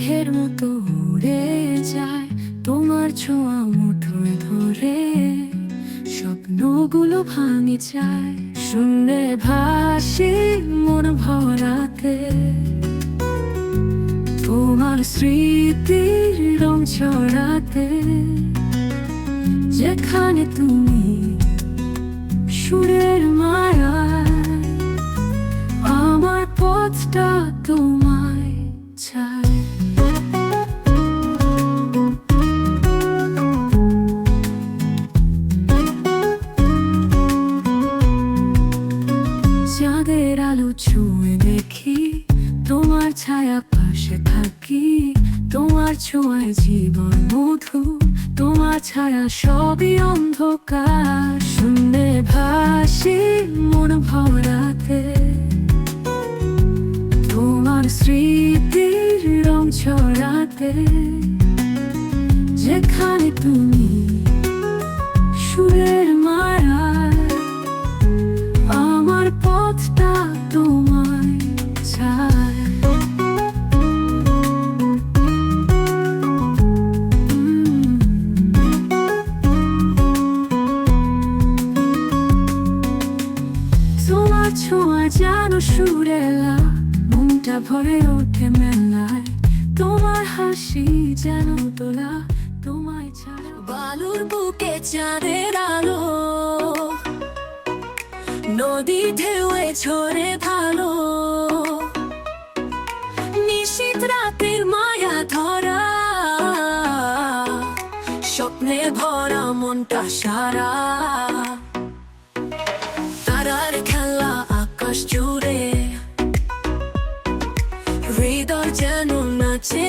মেঘের মতো উড়ে যায়, তোমার ছোঁয়া মুঠোয় ধরে স্বপ্নগুলো ভাঙে যায়। শূন্যে ভাসি মন ভরাতে, তোমার স্মৃতির রং ছড়াতে। যেখানে তুমি সুরের মায়ায়, আমার পথটা তোমায় চায়। চাঁদের আলো ছুঁয়ে দেখি, তোমার ছায়া পাশে থাকি। তোমার ছোঁয়ায় জীবন মধু, তোমার ছায়া সবই অন্ধকার। শূন্যে ভাসি মন ভরাতে, তোমার স্মৃতির রং ছড়াতে। যেখানে তুমি সুরের মায়ায়, আমার পথটা তোমায় চায়। তোমার ছোঁয়া যেন সুরেলা, মনটা ভরে ওঠে মেলায়। তোমার হাসি যেন তোলা, তোমায় ছাড়া। বালুর বুকে চাঁদের আলো, নদী ঢেউয়ে ঝরে ভালো। নিশীথ রাতের মায়া ধরা, স্বপ্নে ভরা মনটা সারা। তারার খেলা আকাশ জুড়ে, হৃদয় যেন নাচে।